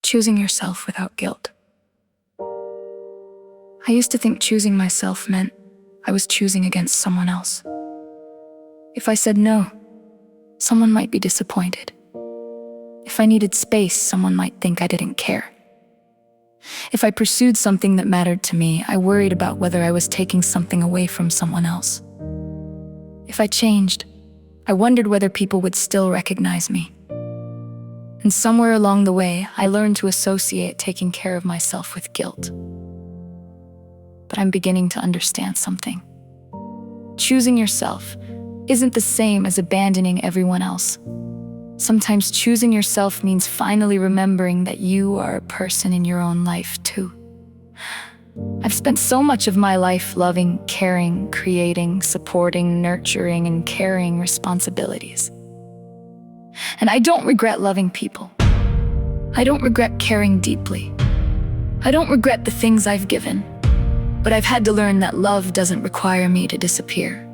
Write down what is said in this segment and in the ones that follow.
Choosing yourself without guilt. I used to think choosing myself meant I was choosing against someone else. If I said no, someone might be disappointed. If I needed space, someone might think I didn't care. If I pursued something that mattered to me, I worried about whether I was taking something away from someone else. If I changed, I wondered whether people would still recognize me. And somewhere along the way, I learned to associate taking care of myself with guilt. But I'm beginning to understand something. Choosing yourself isn't the same as abandoning everyone else. Sometimes choosing yourself means finally remembering that you are a person in your own life too. I've spent so much of my life loving, caring, creating, supporting, nurturing, and carrying responsibilities. And I don't regret loving people. I don't regret caring deeply. I don't regret the things I've given, but I've had to learn that love doesn't require me to disappear.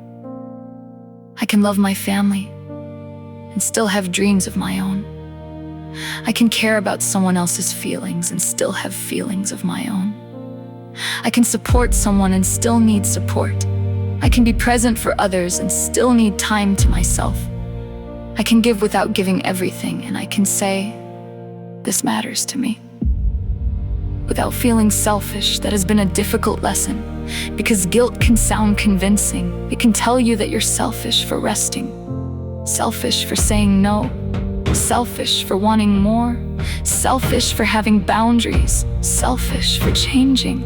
I can love my family and still have dreams of my own. I can care about someone else's feelings and still have feelings of my own. I can support someone and still need support. I can be present for others and still need time to myself. I can give without giving everything, and I can say, this matters to me. Without feeling selfish, that has been a difficult lesson, because guilt can sound convincing. It can tell you that you're selfish for resting, selfish for saying no, selfish for wanting more, selfish for having boundaries, selfish for changing,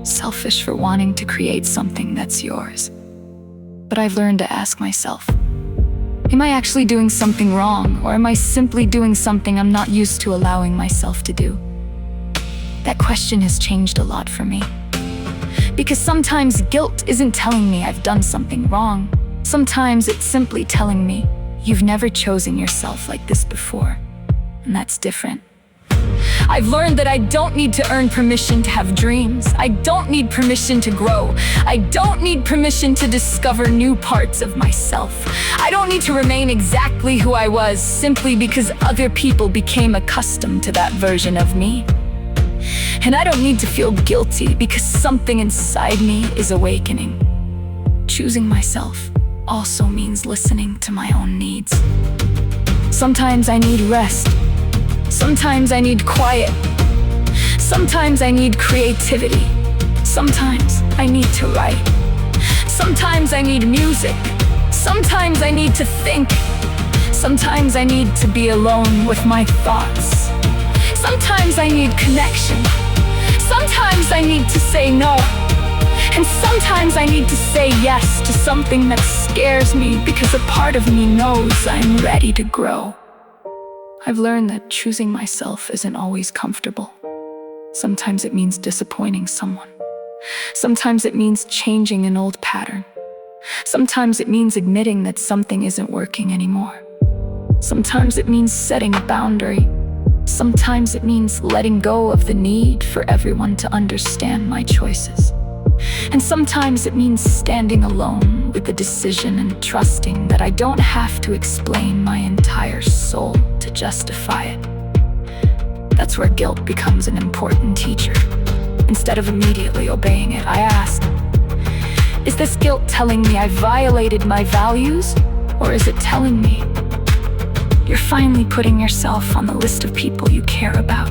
selfish for wanting to create something that's yours. But I've learned to ask myself, am I actually doing something wrong, or am I simply doing something I'm not used to allowing myself to do? That question has changed a lot for me. Because sometimes guilt isn't telling me I've done something wrong. Sometimes it's simply telling me, you've never chosen yourself like this before. And that's different. I've learned that I don't need to earn permission to have dreams. I don't need permission to grow. I don't need permission to discover new parts of myself. I don't need to remain exactly who I was simply because other people became accustomed to that version of me. And I don't need to feel guilty because something inside me is awakening. Choosing myself also means listening to my own needs. Sometimes I need rest. Sometimes I need quiet. Sometimes I need creativity. Sometimes I need to write. Sometimes I need music. Sometimes I need to think. Sometimes I need to be alone with my thoughts. Sometimes I need connection. Sometimes I need to say no. And sometimes I need to say yes to something that scares me because a part of me knows I'm ready to grow. I've learned that choosing myself isn't always comfortable. Sometimes it means disappointing someone. Sometimes it means changing an old pattern. Sometimes it means admitting that something isn't working anymore. Sometimes it means setting a boundary. Sometimes it means letting go of the need for everyone to understand my choices. And sometimes it means standing alone with the decision and trusting that I don't have to explain my entire soul to justify it. That's where guilt becomes an important teacher. Instead of immediately obeying it, I ask, is this guilt telling me I violated my values? Or is it telling me you're finally putting yourself on the list of people you care about?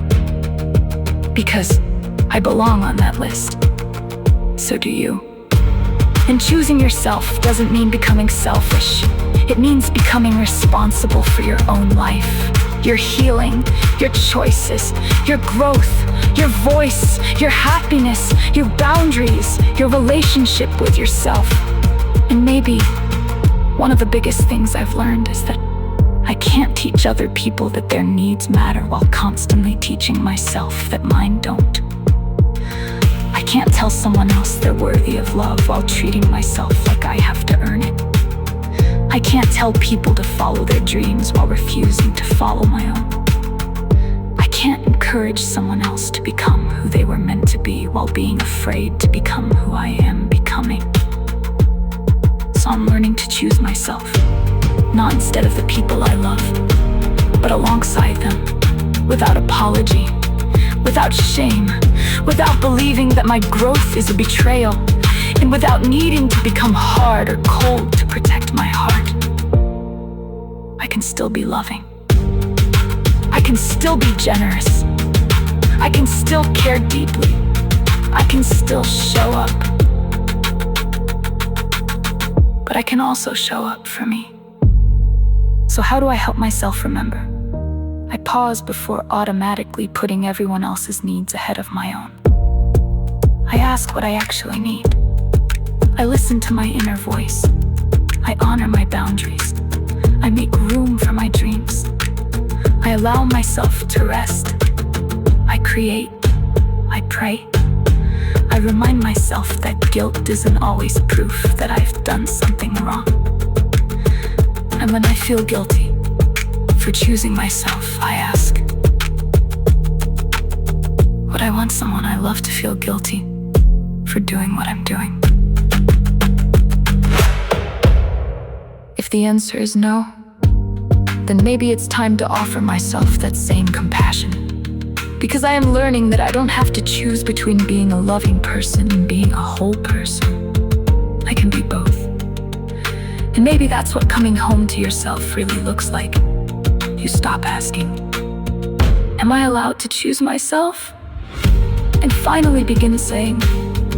Because I belong on that list. So do you. And choosing yourself doesn't mean becoming selfish. It means becoming responsible for your own life, your healing, your choices, your growth, your voice, your happiness, your boundaries, your relationship with yourself. And maybe one of the biggest things I've learned is that I can't teach other people that their needs matter while constantly teaching myself that mine don't. I can't tell someone else they're worthy of love while treating myself like I have to earn it. I can't tell people to follow their dreams while refusing to follow my own. I can't encourage someone else to become who they were meant to be while being afraid to become who I am becoming. So I'm learning to choose myself, not instead of the people I love, but alongside them. without apology, without shame, without believing that my growth is a betrayal, and without needing to become hard or cold to protect my heart. I can still be loving. I can still be generous. I can still care deeply. I can still show up. But I can also show up for me. So how do I help myself remember? I pause before automatically putting everyone else's needs ahead of my own. I ask what I actually need. I listen to my inner voice. I honor my boundaries. I make room for my dreams. I allow myself to rest. I create. I pray. I remind myself that guilt isn't always proof that I've done something wrong. And when I feel guilty for choosing myself, I ask, would I want someone I love to feel guilty for doing what I'm doing? If the answer is no, then maybe it's time to offer myself that same compassion. Because I am learning that I don't have to choose between being a loving person and being a whole person. I can be both. And maybe that's what coming home to yourself really looks like. You stop asking, am I allowed to choose myself? And finally begin saying,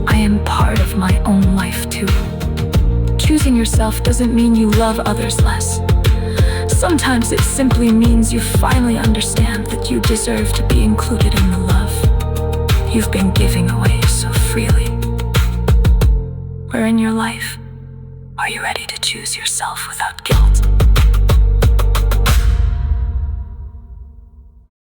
I am part of my own life too. Choosing yourself doesn't mean you love others less. Sometimes it simply means you finally understand that you deserve to be included in the love you've been giving away so freely. Where in your life are you ready to choose yourself without